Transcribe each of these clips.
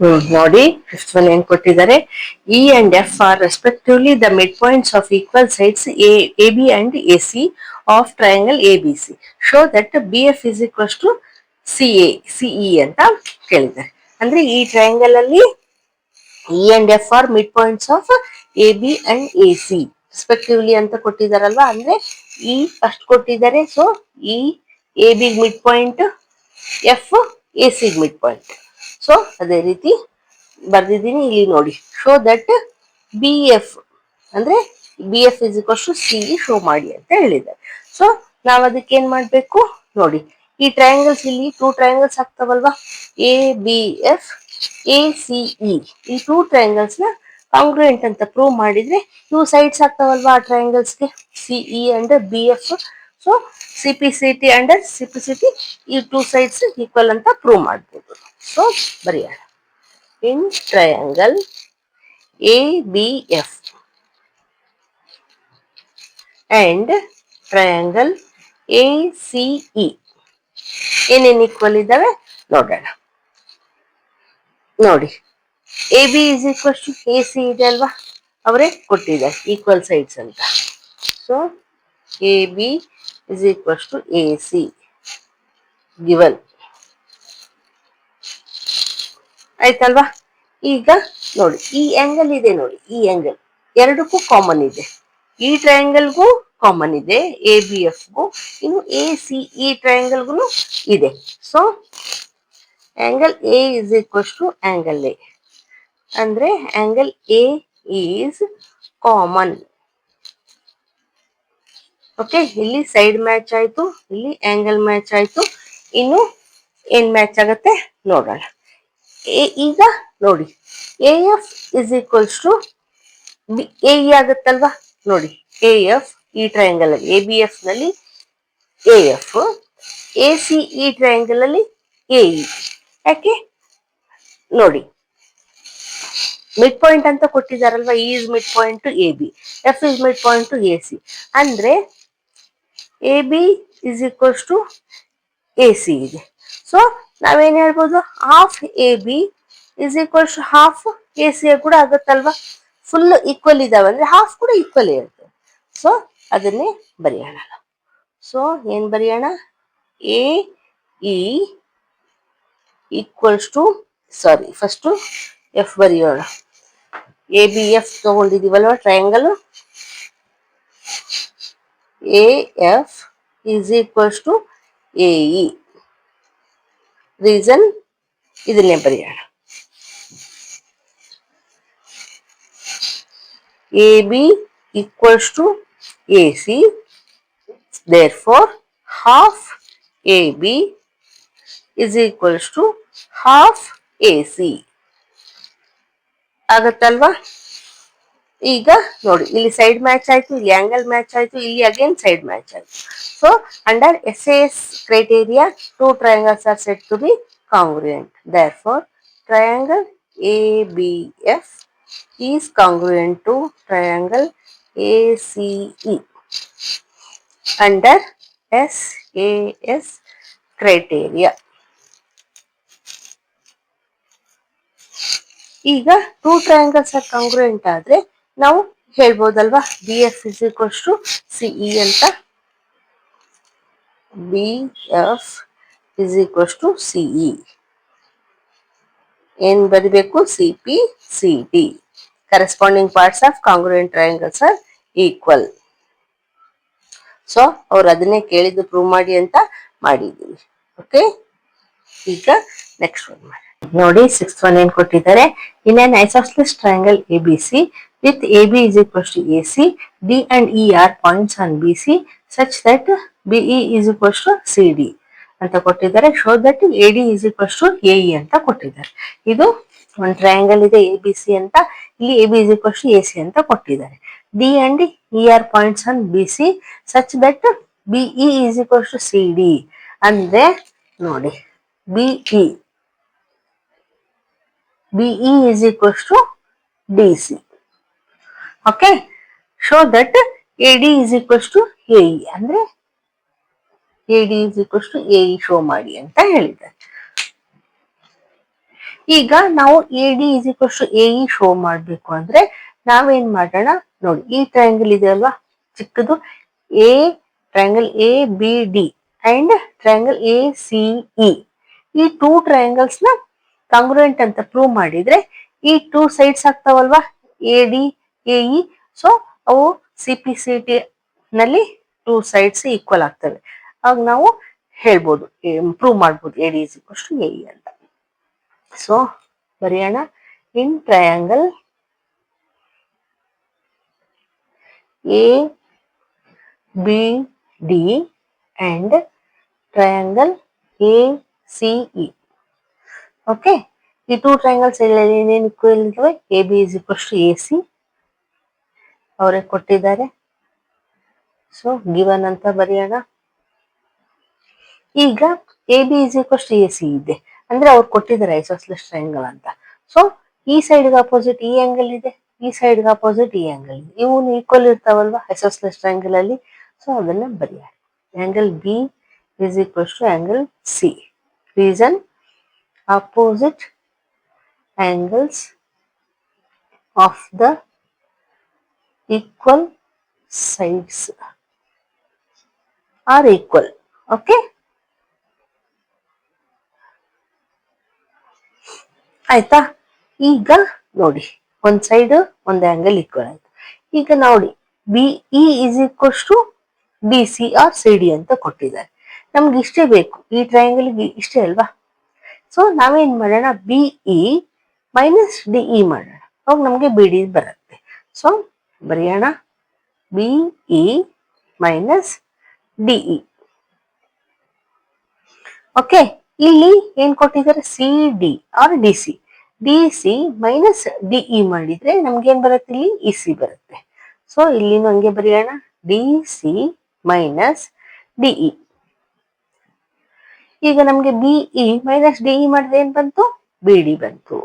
ನೋಡಿ fifth one ಏನ್ ಕೊಟ್ಟಿದ್ದಾರೆ. E and F are respectively the mid points of equal sides A B and A C of triangle A B C. Show that B F is equals to CE ಅಂತ ಕೇಳಿದ್ದಾರೆ. ಅಂದ್ರೆ ಈ triangle ಅಲ್ಲಿ E and F are mid points of A B and A C respectively ಅಂತ ಕೊಟ್ಟಿದಾರಲ್ವಾ. ಅಂದ್ರೆ E first ಕೊಟ್ಟಿದ್ದಾರೆ, so E A B mid point, F A C mid point. So ಅದೇ ರೀತಿ ಬರ್ದಿದ್ದೀನಿ ಇಲ್ಲಿ ನೋಡಿ. ಶೋ ದಟ್ ಬಿ ಎಫ್ ಅಂದ್ರೆ B F is equals to C show ಮಾಡಿ ಅಂತ ಹೇಳಿದ್ದಾರೆ. ಸೊ ನಾವ್ ಅದಕ್ಕೆ ಏನ್ ಮಾಡ್ಬೇಕು ನೋಡಿ, ಈ ಟ್ರಯಾಂಗಲ್ಸ್ ಇಲ್ಲಿ ಟೂ ಟ್ರಯಾಂಗಲ್ಸ್ ಆಗ್ತಾವಲ್ವಾ, A B F A C E, ಈ ಟೂ ಟ್ರಯಾಂಗಲ್ಸ್ ನ ಕಾಂಗ್ರುಯೆಂಟ್ ಅಂತ ಪ್ರೂವ್ ಮಾಡಿದ್ರೆ ಟೂ ಸೈಡ್ಸ್ ಆಗ್ತಾವಲ್ವಾ ಆ ಟ್ರಯಾಂಗಲ್ಸ್ಗೆ, C E and B F. So CPCT under CPCT, ಈ ಟೂ ಸೈಡ್ಸ್ ಈಕ್ವಲ್ ಅಂತ ಪ್ರೂವ್ ಮಾಡ್ಬೋದು. ಸೊ ಬರೆಯೋಣ. In triangle A B F and triangle A C E ಏನೇನು ಈಕ್ವಲ್ ಇದ್ದಾವೆ ನೋಡೋಣ. ನೋಡಿ, A B is equals to A C ಇದೆ ಅಲ್ವಾ, ಅವರೇ ಕೊಟ್ಟಿದ್ದಾರೆ ಈಕ್ವಲ್ ಸೈಡ್ಸ್ ಅಂತ. So A B is equals to A C given ಆಯ್ತಲ್ವಾ. ಈಗ ನೋಡಿ, ಈ ಆಂಗಲ್ ಇದೆ ನೋಡಿ, ಈ ಆಂಗಲ್ ಎರಡಕ್ಕೂ ಕಾಮನ್ ಇದೆ. ಈ ಟ್ರಯಾಂಗಲ್ಗೂ ಕಾಮನ್ ಇದೆ ಎ ಬಿ ಎಫ್ಗೂ, ಇನ್ನು ಎ ಸಿ ಈ ಟ್ರಯಾಂಗಲ್ಗೂ ಇದೆ. So angle A is equals to angle A, ಅಂದ್ರೆ angle A is common. Okay, ಇಲ್ಲಿ ಸೈಡ್ ಮ್ಯಾಚ್ ಆಯ್ತು, ಇಲ್ಲಿ ಆಂಗಲ್ ಮ್ಯಾಚ್ ಆಯ್ತು. ಇನ್ನು ಏನ್ ಮ್ಯಾಚ್ ಆಗತ್ತೆ ನೋಡೋಣ. ಈಗ ನೋಡಿ, A F is equals to A E ಆಗುತ್ತಲ್ವಾ. ನೋಡಿ, ಎ ಎಫ್ ಈ ಟ್ರಯಾಂಗಲ್ ಅಲ್ಲಿ ಎ ಬಿ ಎಫ್ ನಲ್ಲಿ ಎ ಎಫ್, ಎ ಸಿ ಈ ಟ್ರಯಾಂಗಲ್ ಅಲ್ಲಿ ಎ ಇ. ಯಾಕೆ ನೋಡಿ, ಮಿಡ್ ಪಾಯಿಂಟ್ ಅಂತ ಕೊಟ್ಟಿದಾರಲ್ವಾ, E is mid point to A B, F is mid point to A C. ಅಂದ್ರೆ A B is equals to A C ಇದೆ. So ನಾವೇನ್ ಹೇಳ್ಬೋದು, half A B is equals to half A C ಕೂಡ ಆಗುತ್ತಲ್ವಾ. Full equal ಇದಾವೆ ಅಂದ್ರೆ half ಕೂಡ equal ಇರುತ್ತೆ. So ಅದನ್ನೇ ಬರೆಯೋಣ. ಸೊ ಏನ್ ಬರೆಯೋಣ, A E equals to, sorry first F ಬರೆಯೋಣ. ಎ ಬಿ ಎಫ್ ತಗೊಂಡಿದೀವಲ್ವಾ triangle, A F is equals to A E. Reason ಇದನ್ನೇ ಬರೆಯೋಣ. A B equals to A C, therefore half AB is equals to half AC ಆಗತ್ತಲ್ವಾ. ಈಗ ನೋಡಿ, ಇಲ್ಲಿ side match ಆಯ್ತು, ಇಲ್ಲಿ ಆಂಗಲ್ ಮ್ಯಾಚ್ ಆಯ್ತು, ಇಲ್ಲಿ ಅಗೇನ್ ಸೈಡ್ ಮ್ಯಾಚ್ ಆಯ್ತು. So under SAS criteria, two triangles are said to be congruent. Therefore triangle ABF is congruent to triangle ACE under SAS criteria. ಈಗ ಟೂ ಟ್ರಯಾಂಗಲ್ಸ್ ಆರ್ ಕಾಂಗ್ರುಯೆಂಟ್ ಆದ್ರೆ ನಾವು ಹೇಳ್ಬೋದಲ್ವಾ, B F is equals to CE ಅಂತ. B F is equals to C E ಏನ್ ಬರಿಬೇಕು, C P C T, corresponding parts of congruent triangles are equal. So ಅವ್ರು ಅದನ್ನೇ ಕೇಳಿದ್ದು ಪ್ರೂವ್ ಮಾಡಿ ಅಂತ ಮಾಡಿದ್ದೀವಿ. ಓಕೆ, ಈಗ ನೆಕ್ಸ್ಟ್ ಒನ್ ಮಾಡಿ ನೋಡಿ. ಸಿಕ್ಸ್ತ್ ಒನ್ ಏನ್ ಕೊಟ್ಟಿದ್ದಾರೆ, in an isosceles triangle A B C with A B is equals to A C, D and E are points on B C such that B E is equals to C D ಅಂತ ಕೊಟ್ಟಿದ್ದಾರೆ. Show that A D is equals to A E ಅಂತ ಕೊಟ್ಟಿದ್ದಾರೆ. ಇದು ಒಂದು triangle ಇದೆ A B C ಅಂತ, ಇಲ್ಲಿ A B is equals to A C ಅಂತ ಕೊಟ್ಟಿದ್ದಾರೆ. D and E are points on B C such that B E is equals to C D. ಅಂದ್ರೆ ನೋಡಿ, BE is equals to DC. Okay, show that AD is equals to AE. ಅಂದ್ರೆ AD is equals to AE show ಮಾಡಿ ಅಂತ ಹೇಳಿದ್ದಾರೆ. ಈಗ ನಾವು A D is equals to A E show ಮಾಡ್ಬೇಕು ಅಂದ್ರೆ ನಾವೇನ್ ಮಾಡೋಣ ನೋಡಿ, ಈ ಟ್ರಯಾಂಗಲ್ ಇದೆ ಅಲ್ವಾ ಚಿಕ್ಕದು, a triangle A B D and triangle A C E, ಈ ಟೂ ಟ್ರಯಾಂಗಲ್ಸ್ ನ ಕಾಂಗ್ರುಯೆಂಟ್ ಅಂತ ಪ್ರೂವ್ ಮಾಡಿದ್ರೆ ಈ ಟೂ ಸೈಡ್ಸ್ ಆಗ್ತಾವಲ್ವಾ A D A E, so ಅವು ಸಿ ಪಿ ಸಿ ಟಿ ನಲ್ಲಿ ಟೂ ಸೈಡ್ಸ್ ಈಕ್ವಲ್ ಆಗ್ತವೆ. ಆಗ ನಾವು ಹೇಳ್ಬೋದು, ಪ್ರೂವ್ ಮಾಡ್ಬೋದು A D is equals to A E ಅಂತ. ಸೊ ಬರೆಯೋಣ, in triangle A B D and triangle A C E. Okay, ಈ ಟೂ ಟ್ರಯಾಂಗಲ್ಸ್ ಏನೇನು ಈಕ್ವಲ್ ಇದಾವೆ, A B is equals to A C ಅವರೇ ಕೊಟ್ಟಿದ್ದಾರೆ. ಸೊ ಗಿವನ್ ಅಂತ ಬರೆಯೋಣ. ಈಗ A B is equals to A C ಇದೆ ಅಂದ್ರೆ ಅವ್ರು ಕೊಟ್ಟಿದ್ದಾರೆ ಐಸೋಸೆಲೆಸ್ ಟ್ರಯಾಂಗಲ್ ಅಂತ. ಸೊ ಈ ಸೈಡ್ಗೆ ಅಪೋಸಿಟ್ ಈ ಆಂಗಲ್ ಇದೆ, ಈ ಸೈಡ್ಗೆ ಅಪೋಸಿಟ್ ಈ ಆಂಗಲ್ ಇದೆ, ಇವು ಈಕ್ವಲ್ ಇರ್ತಾವಲ್ವಾ ಐಸೋಸೆಲೆಸ್ ಟ್ರಯಾಂಗಲ್ ಅಲ್ಲಿ. ಸೊ ಅದನ್ನ ಬರೆಯೋಣ. Angle B is equals to angle C. Reason, opposite angles of the equal sides are equal. Okay, ಆಯ್ತಾ? ಈಗ ನೋಡಿ, ಒಂದ್ ಸೈಡ್ ಒಂದ್ ಆಂಗಲ್ ಈಕ್ವಲ್ ಆಯ್ತು. ಈಗ ನೋಡಿ, B E is equals to B C or C D ಅಂತ ಕೊಟ್ಟಿದ್ದಾರೆ. ನಮ್ಗೆ ಇಷ್ಟೇ ಬೇಕು, ಈ ಟ್ರಯಾಂಗಲ್ ಇಷ್ಟೇ ಅಲ್ವಾ. ಸೊ ನಾವೇನ್ ಮಾಡೋಣ, B E minus D E ಮಾಡೋಣ, ಅವಾಗ ನಮ್ಗೆ ಬಿ ಡಿ ಬರುತ್ತೆ. ಸೊ ಬರೆಯೋಣ, B E minus D E. Okay, ಇಲ್ಲಿ ಏನ್ ಕೊಟ್ಟಿದ್ದಾರೆ, C D or D C. D C minus D E ಮಾಡಿದ್ರೆ ನಮ್ಗೆ ಏನ್ ಬರುತ್ತೆ, ಇಲ್ಲಿ ಇ ಸಿ ಬರುತ್ತೆ. ಸೊ ಇಲ್ಲಿನೂ ಹಂಗೆ ಬರೆಯೋಣ, D C minus D E. ಈಗ ನಮ್ಗೆ B E minus D E ಮಾಡಿದ್ರೆ ಏನ್ ಬಂತು, ಬಿ ಡಿ ಬಂತು.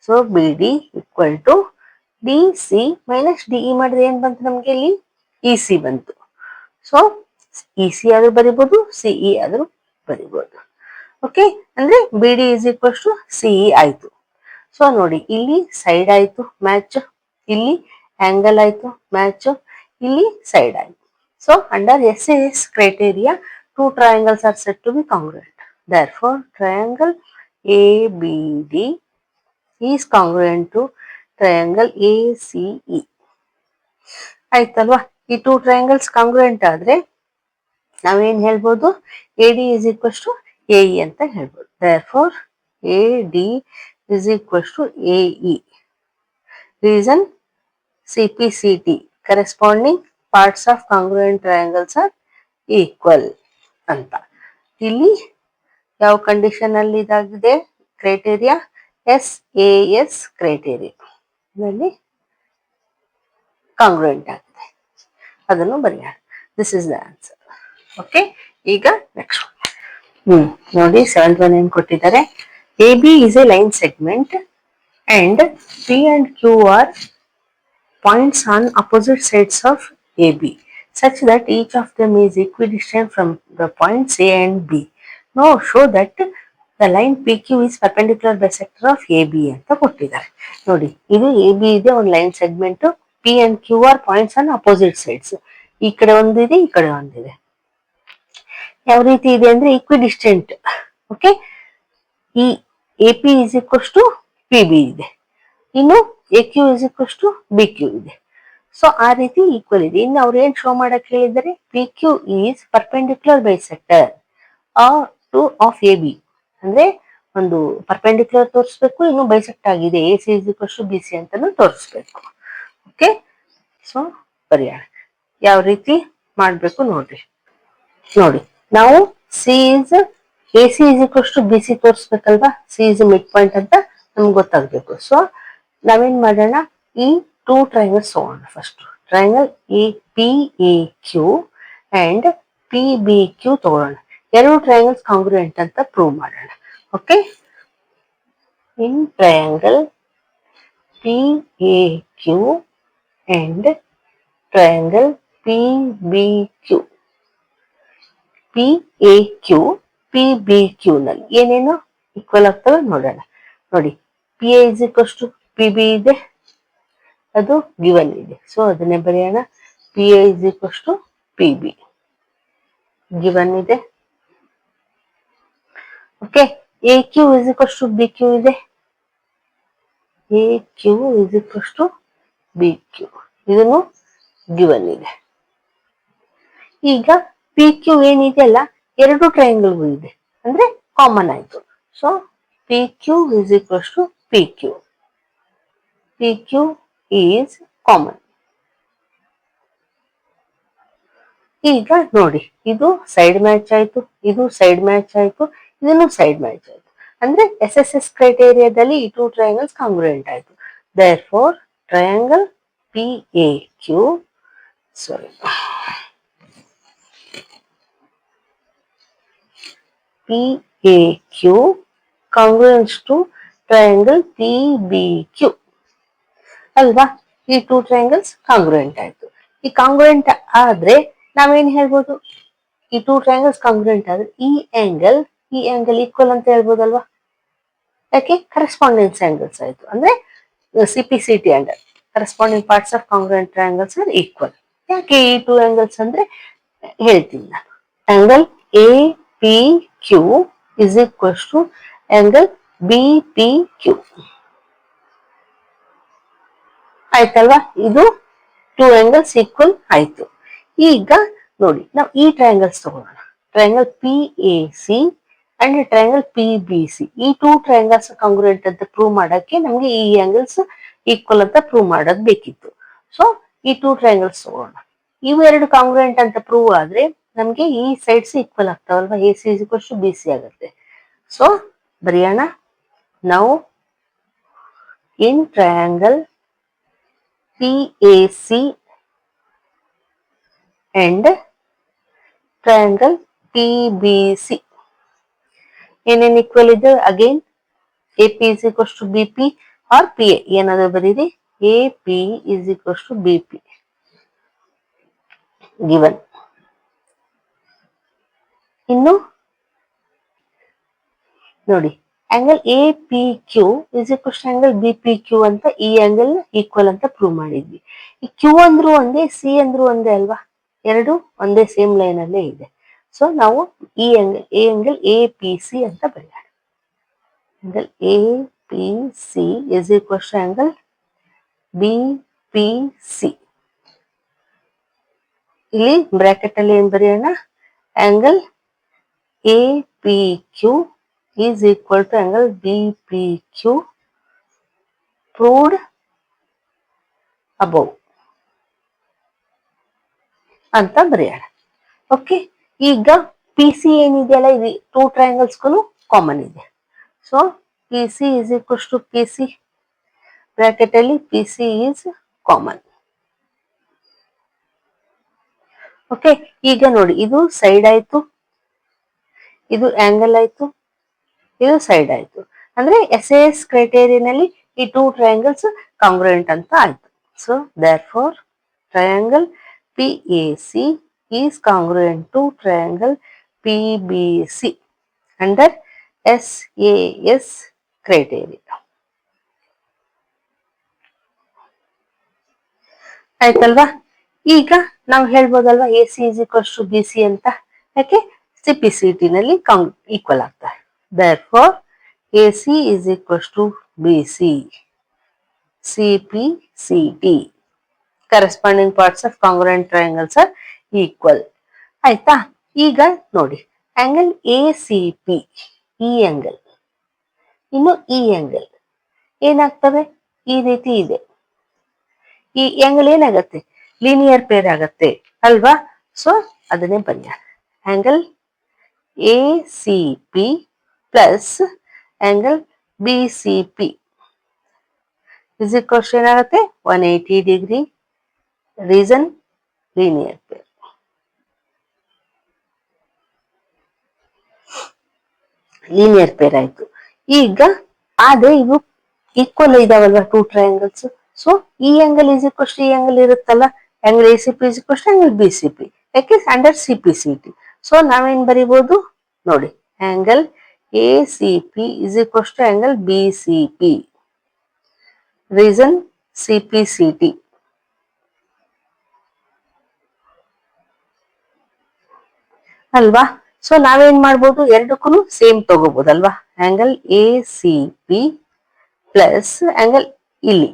So B D equal to D C minus D E ಮಾಡಿದ್ರೆ ಏನ್ ಬಂತು, ನಮ್ಗೆ ಇಲ್ಲಿ ಇ ಸಿ ಬಂತು. ಸೊ ಇ ಸಿ ಆದ್ರೂ ಬರಿಬೋದು, ಸಿಇ ಆದ್ರೂ ಬರಿಬೋದು. ಓಕೆ, ಅಂದ್ರೆ B D is equals to C E ಆಯ್ತು. ಸೊ ನೋಡಿ, ಇಲ್ಲಿ ಸೈಡ್ ಆಯ್ತು ಮ್ಯಾಚ್, ಇಲ್ಲಿ ಆಂಗಲ್ ಆಯ್ತು ಮ್ಯಾಚ್, ಇಲ್ಲಿ ಸೈಡ್ ಆಯ್ತು. So under SAS criteria, two triangles are said to be congruent. Therefore, triangle ABD is congruent to triangle ACE. ಆಯ್ತಲ್ವಾ? ಈ ಟೂ ಟ್ರಯಾಂಗಲ್ಸ್ ಕಾಂಗ್ರುಯೆಂಟ್ ಆದ್ರೆ ನಾವೇನ್ ಹೇಳ್ಬೋದು, A D is equals to A E ಅಂತ ಹೇಳ್ಬೋದು. Therefore, AD is equals to AE. Reason, CPCT corresponding parts of congruent triangles are equal ಅಂತ. ಇಲ್ಲಿ ಯಾವ ಕಂಡೀಷನ್ ಅಲ್ಲಿ ಇದಾಗಿದೆ, ಕ್ರೈಟೇರಿಯಾ SAS ಕ್ರೈಟೇರಿಯಾ ನಲ್ಲಿ ಕಾಂಗ್ರುಯೆಂಟ್ ಆಗಿದೆ, ಅದನ್ನು ಬರೆಯೋಣ. This is the answer. Okay, ಈಗ ನೆಕ್ಸ್ಟ್ ನೋಡಿ, 7th one ಏನ್ ಕೊಟ್ಟಿದ್ದಾರೆ, A B is a line segment and P and Q are points on opposite sides of AB such that each of them is equidistant from the points A and B. Now show that the line PQ is perpendicular bisector of AB ಅಂತ ಕೊಟ್ಟಿದ್ದಾರೆ. ನೋಡಿ, ಇದು AB ಇದೆ, ಒಂದು line segment, P and Q are points on opposite sides. ಈ ಕಡೆ ಒಂದಿದೆ, ಈ ಕಡೆ ಒಂದಿದೆ. ಯಾವ ರೀತಿ ಇದೆ ಅಂದ್ರೆ ಈಕ್ವಿಡಿಸ್ಟೆಂಟ್. ಓಕೆ, ಈ AP is equals to PB ಇದೆ, ಇನ್ನು AQ is equals to BQ ಇದೆ. ಸೊ ಆ ರೀತಿ ಈಕ್ವಲ್ ಇದೆ. ಇನ್ನು ಅವ್ರು ಏನ್ ಶೋ ಮಾಡಕ್ ಹೇಳಿದ್ದಾರೆ, P Q is perpendicular bisector to of A B, ಅಂದ್ರೆ ಒಂದು ಪರ್ಪೆಂಡಿಕ್ಯುಲರ್ ತೋರಿಸ್ಬೇಕು, ಇನ್ನು ಬೈಸೆಕ್ಟ್ ಆಗಿದೆ A C is equals to B C ಅಂತಾನು ತೋರಿಸ್ಬೇಕು. ಓಕೆ, ಸೊ ಬರೆಯೋಣ, ಯಾವ ರೀತಿ ಮಾಡ್ಬೇಕು ನೋಡ್ರಿ. ನೋಡಿ, ನಾವು C is A C is equals to B C ತೋರಿಸ್ಬೇಕಲ್ವಾ, ಸಿ ಇಸ್ ಮಿಡ್ ಪಾಯಿಂಟ್ ಅಂತ ನಮ್ಗೆ ಗೊತ್ತಾಗ್ಬೇಕು. ಸೊ ನಾವೇನ್ ಮಾಡೋಣ, ಈ ಟೂ ಟ್ರಯಾಂಗಲ್ಸ್ ತಗೋಣ. First triangle A P A Q and P B Q ತಗೊಳ್ಳೋಣ. ಎರಡು ಟ್ರಯಾಂಗಲ್ಸ್ ಕಾಂಗ್ರುಯೆಂಟ್ ಅಂತ ಪ್ರೂವ್ ಮಾಡೋಣ. Okay, in triangle P A Q and triangle P B Q, P A Q P B Q ನಲ್ಲಿ ಏನೇನು equal ಆಗ್ತವೆ ನೋಡೋಣ. ನೋಡಿ P A is equals to P B ಇದೆ, ಅದು ಗಿವನ್ ಇದೆ. ಸೊ ಅದನ್ನೇ ಬರೆಯೋಣ, P A is equals to P B given ಇದೆ. Okay, A Q is equals to B Q ಇದೆ, A Q is equals to B Q ಇದನ್ನು given ಇದೆ. ಈಗ ಪಿ ಕ್ಯೂ ಏನಿದೆಯಲ್ಲ ಎರಡು ಟ್ರಯಾಂಗಲ್ಗೂ ಇದೆ ಅಂದ್ರೆ ಕಾಮನ್ ಆಯ್ತು. So P Q is equals to P Q, P Q is common. ಈಗ ನೋಡಿ, ಇದು ಸೈಡ್ ಮ್ಯಾಚ್ ಆಯ್ತು, ಇದು ಸೈಡ್ ಮ್ಯಾಚ್ ಆಯ್ತು, ಇದನ್ನು ಸೈಡ್ ಮ್ಯಾಚ್ ಆಯ್ತು. ಅಂದ್ರೆ ಎಸ್ ಎಸ್ ಎಸ್ ಕ್ರೈಟೇರಿಯಾದಲ್ಲಿ ಈ ಟೂ ಟ್ರಯಾಂಗಲ್ಸ್ ಕಾಂಗ್ರುಯೆಂಟ್ ಆಯ್ತು. Therefore triangle P A Q PAQ congruent to triangle PBQ ಅಲ್ವಾ? ಈ ಟೂ ಟ್ರಯಾಂಗಲ್ಸ್ ಕಾಂಗ್ರುಯೆಂಟ್ ಆಯ್ತು. ಈ ಕಾಂಗ್ರುಯೆಂಟ್ ಆದ್ರೆ ನಾವೇನ್ ಹೇಳ್ಬೋದು, ಈ ಟೂ ಟ್ರಯಾಂಗಲ್ಸ್ ಕಾಂಗ್ರುಯೆಂಟ್ ಆದ್ರೆ ಈ ಆಂಗಲ್ ಈಕ್ವಲ್ ಅಂತ ಹೇಳ್ಬೋದಲ್ವಾ? ಯಾಕೆ? ಕರೆಸ್ಪಾಂಡೆನ್ಸ್ ಆಂಗಲ್ಸ್ ಆಯ್ತು. ಅಂದ್ರೆ CPCT under corresponding parts of congruent triangles are equal. ಯಾಕೆ ಈ ಟೂ ಆಂಗಲ್ಸ್ ಅಂದ್ರೆ ಹೇಳ್ತೀನಿ ನಾನು. Angle APQ is equals to angle BPQ ಆಯ್ತಲ್ವಾ? ಇದು ಟೂ ಆಂಗಲ್ಸ್ ಈಕ್ವಲ್ ಆಯ್ತು. ಈಗ ನೋಡಿ, ನಾವು ಈ ಟ್ರಯಾಂಗಲ್ಸ್ ತಗೊಳ್ಳೋಣ, triangle PAC and triangle PBC. ಈ ಟೂ ಟ್ರಯಾಂಗಲ್ಸ್ ಕಾಂಗ್ರುಯೆಂಟ್ ಅಂತ ಪ್ರೂವ್ ಮಾಡಕ್ಕೆ ನಮ್ಗೆ ಈ ಆಂಗಲ್ಸ್ ಈಕ್ವಲ್ ಅಂತ ಪ್ರೂವ್ ಮಾಡೋದು ಬೇಕಿತ್ತು. ಸೊ ಈ ಟೂ ಟ್ರಯಾಂಗಲ್ಸ್ ತಗೊಳ್ಳೋಣ. ಇವು ಎರಡು ಕಾಂಗ್ರುಯೆಂಟ್ ಅಂತ ಪ್ರೂವ್ ಆದ್ರೆ ನಮ್ಗೆ ಈ ಸೈಡ್ಸ್ ಈಕ್ವಲ್ ಆಗ್ತಾವಲ್ವಾ, AC is equals to BC ಆಗುತ್ತೆ. ಸೊ ಬರೆಯೋಣ, ನಾವು in triangle PAC and triangle PBC ಏನೇನ್ ಈಕ್ವಲ್ ಇದೆ? Again AP is equals to BP or PA ಏನಾದ್ರು ಬರೀರಿ, AP is equals to BP given. ಇನ್ನು ನೋಡಿ, angle APQ is equals to angle BPQ ಅಂತ ಈ ಆಂಗಲ್ ಈಕ್ವಲ್ ಅಂತ ಪ್ರೂವ್ ಮಾಡಿದ್ವಿ. ಈ Q ಅಂದ್ರೂ ಒಂದೇ, C ಅಂದ್ರೂ ಒಂದೇ ಅಲ್ವಾ, ಎರಡು ಒಂದೇ ಸೇಮ್ ಲೈನ್ ಅಲ್ಲೇ ಇದೆ. ಸೊ ನಾವು ಈ ಆಂಗಲ್ APC ಅಂತ ಬರೆಯೋಣ. Angle APC is equals to angle BPC. ಇಲ್ಲಿ ಬ್ರಾಕೆಟ್ ಅಲ್ಲಿ ಏನ್ ಬರೆಯೋಣ, angle APQ is equal to angle BPQ proved above ಅಂತ ಬರೆಯೋಣ. ಓಕೆ, ಈಗ PC ಏನಿದೆಯಲ್ಲ ಇದು ಟೂ ಟ್ರಯಾಂಗಲ್ಸ್ಗೂ ಕಾಮನ್ ಇದೆ. So PC is equals to PC, bracket ಅಲ್ಲಿ PC is ಕಾಮನ್. ಓಕೆ, ಈಗ ನೋಡಿ, ಇದು ಸೈಡ್ ಆಯ್ತು, ಇದು ಆಂಗಲ್ ಆಯ್ತು, ಇದು ಸೈಡ್ ಆಯ್ತು. ಅಂದ್ರೆ SAS ಕ್ರೈಟೇರಿಯಾನಲ್ಲಿ ಈ ಟೂ ಟ್ರಯಾಂಗಲ್ಸ್ ಕಾಂಗ್ರುಯೆಂಟ್ ಅಂತ ಆಯ್ತು. So therefore triangle PAC is congruent to triangle PBC under SAS criteria. ಆಯ್ತಲ್ವಾ? ಈಗ ನಾವು ಹೇಳ್ಬೋದಲ್ವಾ AC is equals to BC ಅಂತ. ಯಾಕೆ? CPCT ನಲ್ಲಿ ಈಕ್ವಲ್ ಆಗ್ತಾರೆ. Therefore AC is equals to BC, CPCT corresponding parts of congruent triangles are equal. ಆಯ್ತಾ? ಈಗ ನೋಡಿ, ಆಂಗಲ್ ACP ಈ ಆಂಗಲ್, ಇನ್ನು ಈ ಆಂಗಲ್ ಏನಾಗ್ತವೆ? ಈ ರೀತಿ ಇದೆ. ಈ ಆಂಗಲ್ ಏನಾಗತ್ತೆ? ಲೀನಿಯರ್ ಪೇರ್ ಆಗತ್ತೆ ಅಲ್ವಾ? ಸೊ ಅದನ್ನೇ ಬರೆಯೋಣ, angle ACP plus angle BCP is equals ಏನಾಗುತ್ತೆ? 180 degree. Reason linear pair. Linear pair ಆಯ್ತು. ಈಗ ಆದ್ರೆ ಇವು ಈಕ್ವಲ್ ಇದಾವಲ್ವಾ ಟೂ ಟ್ರಯಾಂಗಲ್ಸ್. ಸೊ ಈ ಆಂಗಲ್ ಇಸ್ ಈಕ್ವಲ್ಸ್ ಟು ಈ ಆಂಗಲ್ ಇರುತ್ತಲ್ಲ, angle ACP is equals to angle BCP, ಯಾಕೆ? Under CPCT. ಸೊ ನಾವೇನ್ ಬರಿಬಹುದು ನೋಡಿ, angle ACP is equals to angle BCP. Reason CPCT. ಅಲ್ವಾ? ಸೊ ನಾವೇನ್ ಮಾಡ್ಬೋದು, ಎರಡಕ್ಕೂ ಸೇಮ್ ತಗೋಬಹುದಲ್ವಾ? ಆಂಗಲ್ ACP ಪ್ಲಸ್ ಆಂಗಲ್ ಇಲ್ಲಿ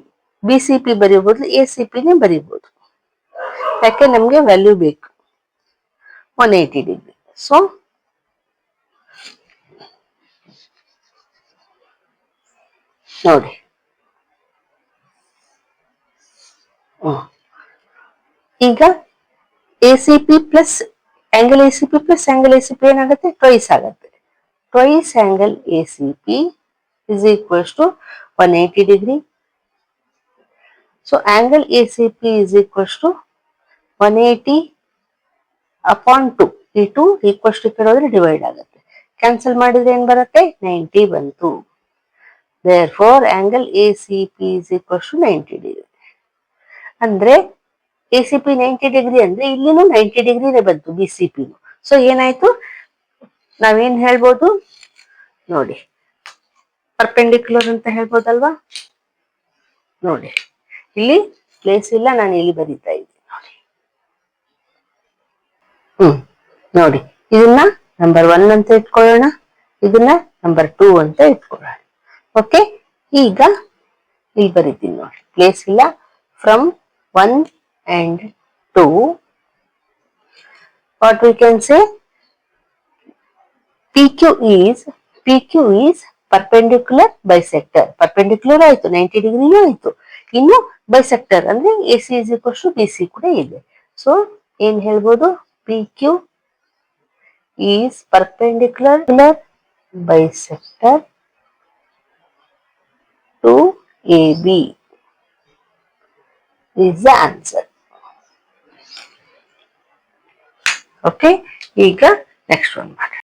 BCP ಬರೆಯೋ ಬದಲು ACPನೇ ಬರೀಬಹುದು. ಯಾಕೆ ನಮ್ಗೆ ವ್ಯಾಲ್ಯೂ ಬೇಕು 180 ಡಿಗ್ರಿ. ಸೊ ನೋಡಿ, ಈಗ ACP plus angle ACP plus angle ACP ಏನಾಗುತ್ತೆ? ಟ್ವೈಸ್ ಆಗುತ್ತೆ. Twice angle ACP is equals to 180 degree. So angle ACP is equals to 180 upon 2. ಈ 2 equals to ಕೆಳಗೆ ಡಿವೈಡ್ ಆಗುತ್ತೆ. ಕ್ಯಾನ್ಸಲ್ ಮಾಡಿದ್ರೆ ಏನ್ ಬರುತ್ತೆ? 90 ಬಂತು. Therefore angle ACP is equals to 90 degree. ಅಂದ್ರೆ ACP 90 ಡಿಗ್ರಿ ಅಂದ್ರೆ ಇಲ್ಲಿನೂ 90 ಡಿಗ್ರಿನೇ ಬಂತು BCP. ಸೊ ಏನಾಯ್ತು? ನಾವೇನ್ ಹೇಳ್ಬೋದು ನೋಡಿ, ಪರ್ಪೆಂಡಿಕ್ಯುಲರ್ ಅಂತ ಹೇಳ್ಬೋದಲ್ವಾ? ನೋಡಿ, ಇಲ್ಲಿ ಪ್ಲೇಸ್ ಇಲ್ಲ, ನಾನು ಇಲ್ಲಿ ಬರೀತಾ ಇದ್ದೀನಿ ನೋಡಿ. ನೋಡಿ, ಇದನ್ನ ನಂಬರ್ 1 ಅಂತ ಇಟ್ಕೊಳ್ಳೋಣ, ಇದನ್ನ ನಂಬರ್ 2 ಅಂತ ಇಟ್ಕೊಳ್ಳೋಣ. ಓಕೆ, ಈಗ ಇಲ್ಲಿ ಬರೀತೀನಿ ನೋಡಿ, ಪ್ಲೇಸ್ ಇಲ್ಲ. From 1 and 2 what we can say, PQ is perpendicular bisector. Perpendicular ಆಯ್ತು, 90 ಡಿಗ್ರಿನೂ ಆಯ್ತು. ಇನ್ನು ಬೈಸೆಕ್ಟರ್ ಅಂದ್ರೆ AC is equals to BC ಕೂಡ ಇದೆ. ಸೊ ಏನ್ ಹೇಳ್ಬೋದು? PQ is perpendicular bisector to AB is the answer. Okay, ಈಗ ನೆಕ್ಸ್ಟ್ ಒನ್ ಮಾಡೋಣ.